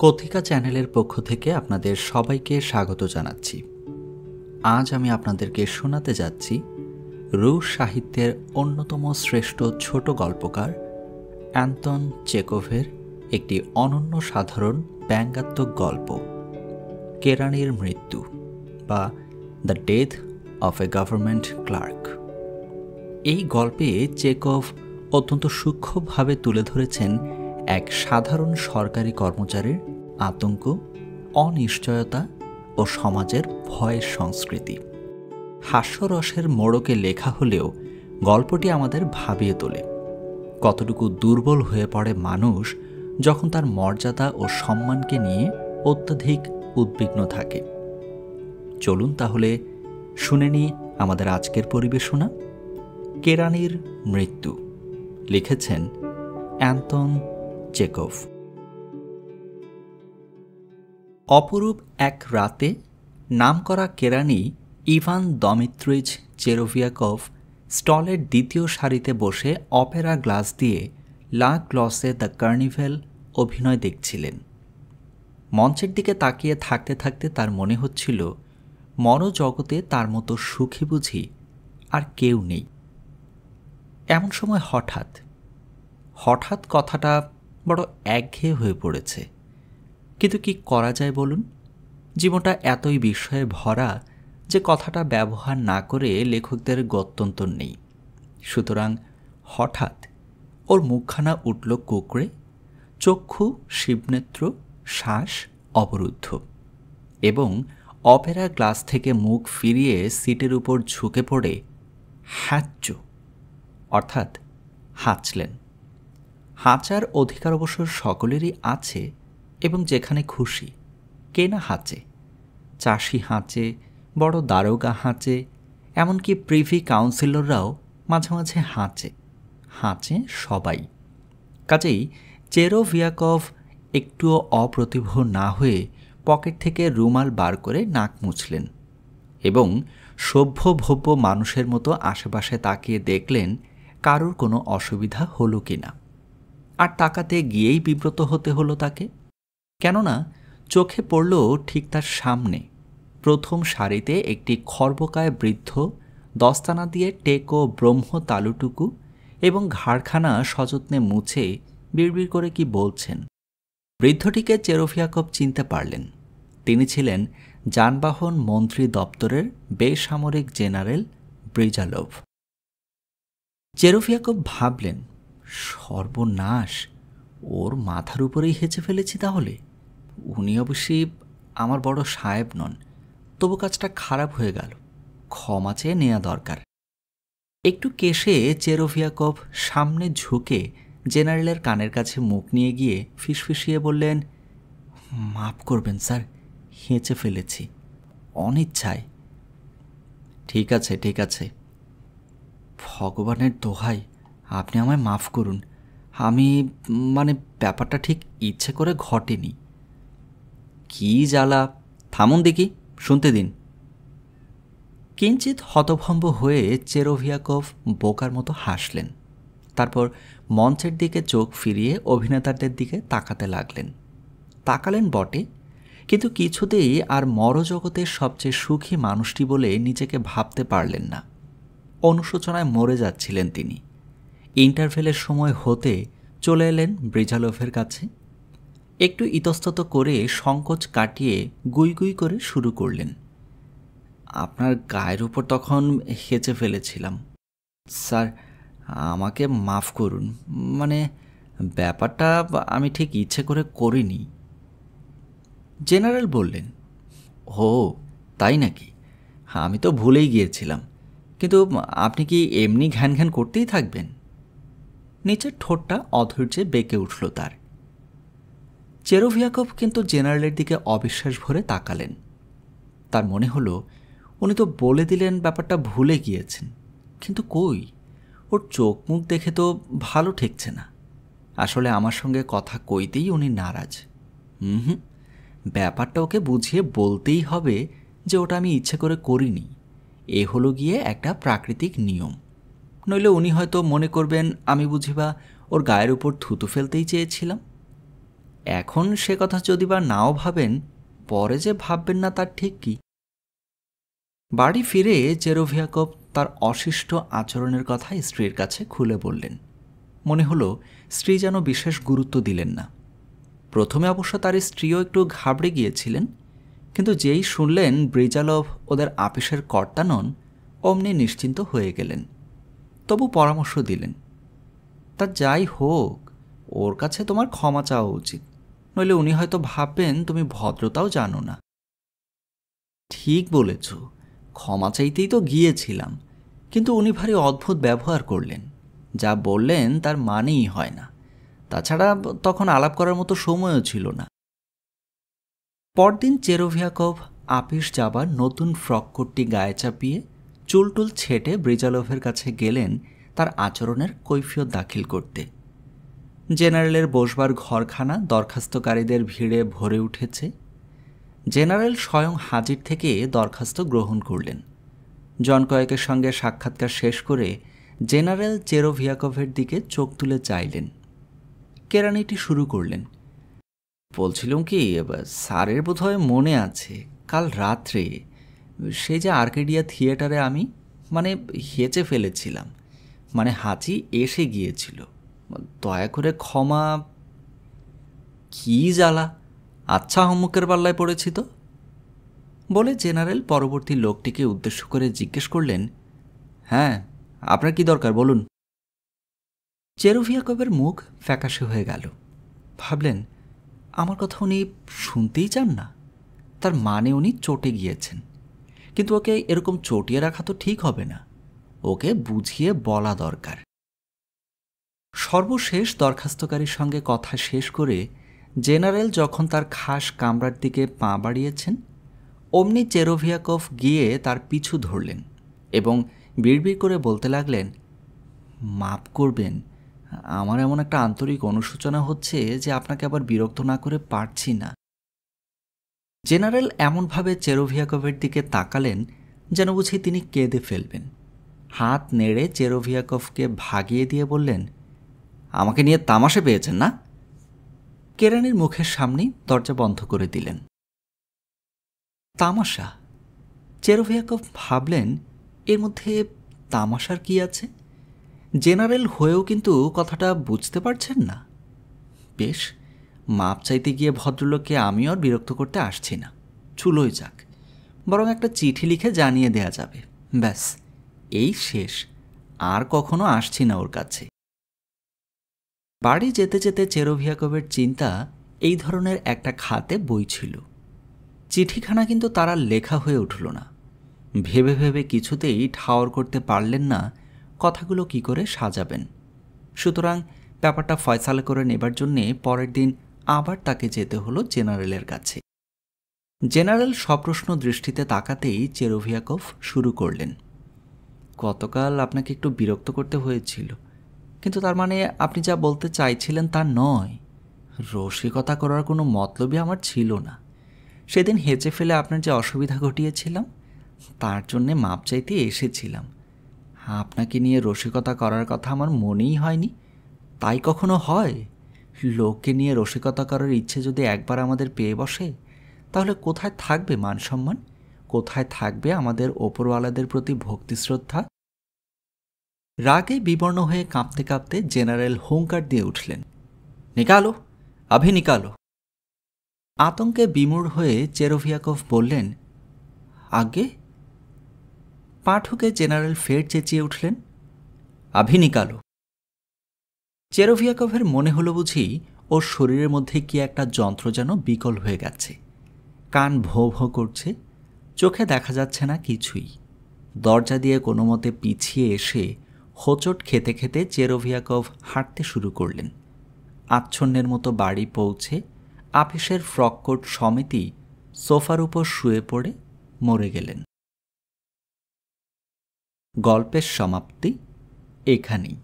কথিকা চ্যানেলের পক্ষ থেকে আপনাদের সবাইকে স্বাগত জানাচ্ছি। আজ আমি আপনাদেরকে শোনাতে যাচ্ছি রুশ সাহিত্যের অন্যতম শ্রেষ্ঠ ছোট গল্পকার অ্যান্তন চেকভের একটি অনন্য সাধারণ ব্যঙ্গাত্মক গল্প, কেরানির মৃত্যু বা the death of a government clerk. এই গল্পে চেকভ অত্যন্ত সূক্ষ্মভাবে তুলে ধরেছেন এক সাধারণ সরকারি কর্মচারীর আতঙ্ক, অনিশ্চয়তা ও সমাজের ভয়ের সংস্কৃতি। হাস্যরসের মোড়কে লেখা হলেও গল্পটি আমাদের ভাবিয়ে তোলে কতটুকু দুর্বল হয়ে পড়ে মানুষ যখন তার মর্যাদা ও সম্মানকে নিয়ে অত্যধিক উদ্বিগ্ন থাকে। চলুন তাহলে শুনে নিই আমাদের আজকের পরিবেশনা, কেরানির মৃত্যু। লিখেছেন অ্যান্তন চেকভ। অপরূপ এক রাতে নামকরা কেরানি ইভান দমিত্রিচ চেরোভিয়াকভ স্টলের দ্বিতীয় সারিতে বসে অপেরা গ্লাস দিয়ে লা গ্লসে দ্য কার্নিভেল অভিনয় দেখছিলেন। মঞ্চের দিকে তাকিয়ে থাকতে থাকতে তার মনে হচ্ছিল মনোজগতে তার মতো সুখী বুঝি আর কেউ নেই। এমন সময় হঠাৎ কথাটা বড় একঘেয়ে হয়ে পড়েছে। কিন্তু কি করা যায় বলুন? জীবনটা এতই বিস্ময়ে ভরা যে কথাটা ব্যবহার না করে লেখকদের গত্যন্তর নেই। সুতরাং হঠাৎ ওর মুখখানা উঠল কুঁকড়ে, চক্ষু শিবনেত্র, শ্বাস অবরুদ্ধ, এবং অপেরা গ্লাস থেকে মুখ ফিরিয়ে সিটের উপর ঝুঁকে পড়ে হ্যাচ্চ অর্থাৎ হাঁচলেন। হাঁচার অধিকার অবশ্য সকলেরই আছে, এবং যেখানে খুশি কে না হাঁচে। চাষি হাঁচে, বড় দারোগা হাঁচে, এমনকি প্রিভি কাউন্সিলররাও মাঝে মাঝে হাঁচে সবাই। কাজেই চেরোভিয়াকভ একটুও অপ্রতিভ না হয়ে পকেট থেকে রুমাল বার করে নাক মুছলেন এবং সভ্য ভব্য মানুষের মতো আশেপাশে তাকিয়ে দেখলেন কারোর কোনো অসুবিধা হলো কিনা। আর তাকাতে গিয়েই বিব্রত হতে হলো তাকে, কেননা চোখে পড়ল ঠিক তার সামনে প্রথম সারিতে একটি খর্বকায় বৃদ্ধ দস্তানা দিয়ে টেকো ব্রহ্ম তালুটুকু এবং ঘাড়খানা সযত্নে মুছে বিড়বিড় করে কি বলছেন। বৃদ্ধটিকে চেরোভিয়াকভ চিনতে পারলেন। তিনি ছিলেন যানবাহন মন্ত্রী দপ্তরের বেসামরিক জেনারেল ব্রিজালোভ। চেরোভিয়াকভ ভাবলেন, সর্বনাশ, ওর মাথার উপরেই হেঁচে ফেলেছি তাহলে। উনি অবশ্যই আমার বড় সাহেব নন, তবু কাজটা খারাপ হয়ে গেল, ক্ষমা চেয়ে নেওয়া দরকার। একটু কেশে চেরোভিয়াকভ সামনে ঝুঁকে জেনারেলের কানের কাছে মুখ নিয়ে গিয়ে ফিসফিসিয়ে বললেন, মাফ করবেন স্যার, হেঁচে ফেলেছি অনিচ্ছায়। ঠিক আছে, ভগবানের দোহাই আপনি আমায় মাফ করুন। আমি ব্যাপারটা ঠিক ইচ্ছে করে ঘটেনি। কি জ্বালা, থামুন দেখি, শুনতে দিন। কিঞ্চিত হতভম্ব হয়ে চেরোভিয়াকভ বোকার মতো হাসলেন। তারপর মঞ্চের দিকে চোখ ফিরিয়ে অভিনেতাদের দিকে তাকালেন বটে, কিন্তু কিছুতেই আর মরজগতের সবচেয়ে সুখী মানুষটি বলে নিজেকে ভাবতে পারলেন না। অনুশোচনায় মরে যাচ্ছিলেন তিনি। ইন্টারভেলের সময় হতে চলে এলেন ব্রিজালোভের কাছে। একটু ইতস্তত করে সংকোচ কাটিয়ে গুই গুই করে শুরু করলেন, আপনার গায়ের উপর তখন হেঁচে ফেলেছিলাম স্যার, আমাকে মাফ করুন। ব্যাপারটা আমি ঠিক ইচ্ছে করে করিনি। জেনারেল বললেন, ও তাই নাকি? আমি তো ভুলেই গিয়েছিলাম। কিন্তু আপনি কি এমনি ঘ্যান ঘ্যান করতেই থাকবেন? নিচের ঠোঁটটা অধৈর্যে বেঁকে উঠল তার। চেরোভিয়াকভ কিন্তু জেনারেলের দিকে অবিশ্বাস ভরে তাকালেন। তার মনে হলো উনি তো বলে দিলেন ব্যাপারটা ভুলে গিয়েছেন, কিন্তু কই, ওর চোখ মুখ দেখে তো ভালো ঠেকছে না। আসলে আমার সঙ্গে কথা কইতেই উনি নারাজ। ব্যাপারটা ওকে বুঝিয়ে বলতেই হবে যে ওটা আমি ইচ্ছে করে করিনি। এ হলো গিয়ে একটা প্রাকৃতিক নিয়ম। নইলে উনি হয়তো মনে করবেন আমি বুঝিবা ওর গায়ের উপর থুতু ফেলতেই চেয়েছিলাম। এখন সে কথা যদি বা নাও ভাবেন, পরে যে ভাববেন না তার ঠিক কি। বাড়ি ফিরে চেরোভিয়াকভ তার অশিষ্ট আচরণের কথা স্ত্রীর কাছে খুলে বললেন। মনে হলো স্ত্রী যেন বিশেষ গুরুত্ব দিলেন না। প্রথমে অবশ্য তার স্ত্রীও একটু ঘাবড়ে গিয়েছিলেন, কিন্তু যেই শুনলেন ব্রিজালভ ওদের আপিসের কর্তা নন, অমনি নিশ্চিন্ত হয়ে গেলেন। তবু পরামর্শ দিলেন, তা যাই হোক, ওর কাছে তোমার ক্ষমা চাওয়া উচিত, নইলে উনি হয়তো ভাববেন তুমি ভদ্রতাও জানো না। ঠিক বলেছ, ক্ষমা চাইতেই তো গিয়েছিলাম, কিন্তু উনি ভারী অদ্ভুত ব্যবহার করলেন। যা বললেন তার মানেই হয় না। তাছাড়া তখন আলাপ করার মতো সময়ও ছিল না। পরদিন চেরোভিয়াকভ আপিস যাবার নতুন ফ্রক কোটটি গায়ে চাপিয়ে চুলটুল ছেটে ব্রিজালভের কাছে গেলেন তার আচরণের কৈফিয়ত দাখিল করতে। জেনারেলের বসবার ঘরখানা দরখাস্তকারীদের ভিড়ে ভরে উঠেছে। জেনারেল স্বয়ং হাজির থেকে দরখাস্ত গ্রহণ করলেন। জন কয়েকের সঙ্গে সাক্ষাৎকার শেষ করে জেনারেল চেরোভিয়াকভের দিকে চোখ তুলে চাইলেন। কেরানিটি শুরু করলেন, বলছিলাম কি, স্যারের বোধহয় মনে আছে কাল রাত্রে সে যে আর্কেডিয়া থিয়েটারে আমি হেঁচে ফেলেছিলাম, হাঁচি এসে গিয়েছিল। দয়া করে ক্ষমা। কি জ্বালা, আচ্ছা হম্মুকের পাল্লায় পড়েছি তো, বলে জেনারেল পরবর্তী লোকটিকে উদ্দেশ্য করে জিজ্ঞেস করলেন, হ্যাঁ আপনার কি দরকার বলুন। চেরোভিয়াকভের মুখ ফ্যাকাশে হয়ে গেল। ভাবলেন, আমার কথা উনি শুনতেই চান না, তার মানে উনি চটে গিয়েছেন। কিন্তু ওকে এরকম চটিয়ে রাখা তো ঠিক হবে না, ওকে বুঝিয়ে বলা দরকার। সর্বশেষ দরখাস্তকারীর সঙ্গে কথা শেষ করে জেনারেল যখন তার খাস কামরার দিকে পা বাড়িয়েছেন, অমনি চেরোভিয়াকভ গিয়ে তার পিছু ধরলেন এবং বিড়বিড় করে বলতে লাগলেন, মাপ করবেন, আমার এমন একটা আন্তরিক অনুশোচনা হচ্ছে যে আপনাকে আবার বিরক্ত না করে পারছি না। জেনারেল এমনভাবে চেরোভিয়াকভের দিকে তাকালেন যেন বুঝি তিনি কেঁদে ফেলবেন। হাত নেড়ে চেরোভিয়াকভকে ভাগিয়ে দিয়ে বললেন, আমাকে নিয়ে তামাশা পেয়েছেন না? কেরানির মুখের সামনেই দরজা বন্ধ করে দিলেন। তামাশা? চেরোভিয়াকভ ভাবলেন, এর মধ্যে তামাশার কি আছে? জেনারেল হয়েও কিন্তু কথাটা বুঝতে পারছেন না। বেশ, মাপ চাইতে গিয়ে ভদ্রলোককে আমিও আর বিরক্ত করতে আসছি না, চুলোই যাক, বরং একটা চিঠি লিখে জানিয়ে দেয়া যাবে, ব্যাস এই শেষ, আর কখনো আসছি না ওর কাছে। বাড়ি যেতে যেতে চেরোভিয়াকভের চিন্তা এই ধরনের একটা খাতে বইছিল। চিঠিখানা কিন্তু তার আর লেখা হয়ে উঠল না। ভেবে ভেবে কিছুতেই ঠাওর করতে পারলেন না কথাগুলো কি করে সাজাবেন। সুতরাং ব্যাপারটা ফয়সালা করে নেবার জন্যে পরের দিন আবার তাকে যেতে হলো জেনারেলের কাছে। জেনারেল সপ্রশ্ন দৃষ্টিতে তাকাতেই চেরোভিয়াকভ শুরু করলেন, গতকাল আপনাকে একটু বিরক্ত করতে হয়েছিল, কিন্তু তার মানে আপনি যা বলতে চাইছিলেন তা নয়। রসিকতা করার কোনো মতলবই আমার ছিল না। সেদিন হেঁচে ফেলে আপনার যে অসুবিধা ঘটিয়েছিলাম, তার জন্যে মাপ চাইতে এসেছিলাম। আপনাকে নিয়ে রসিকতা করার কথা আমার মনেই হয়নি। তাই কখনো হয়? লোককে নিয়ে রসিকতা করার ইচ্ছে যদি একবার আমাদের পেয়ে বসে, তাহলে কোথায় থাকবে মান সম্মান, কোথায় থাকবে আমাদের ওপরওয়ালাদের প্রতি ভক্তি শ্রদ্ধা? রাগে বিবর্ণ হয়ে কাঁপতে কাঁপতে জেনারেল হুঙ্কার দিয়ে উঠলেন, নিকালো, আভি নিকালো। আতঙ্কে বিমূঢ় হয়ে চেরোভিয়াকভ বললেন, আগে? পা ঠুকে জেনারেল ফের চেঁচিয়ে উঠলেন, আভি নিকালো। চেরোভিয়াকভের মনে হলো বুঝি ওর শরীরের মধ্যে কি একটা যন্ত্র যেন বিকল হয়ে গেছে। কান ভোঁ ভোঁ করছে, চোখে দেখা যাচ্ছে না কিছুই। দরজা দিয়ে কোনো মতে পিছিয়ে এসে হোঁচট খেতে খেতে চেরোভিয়াকভ হাঁটতে শুরু করলেন। আচ্ছন্নের মতো বাড়ি পৌঁছে আপিসের ফ্রক কোট সমেতই সোফার উপর শুয়ে পড়ে মরে গেলেন। গল্পের সমাপ্তি এখানেই।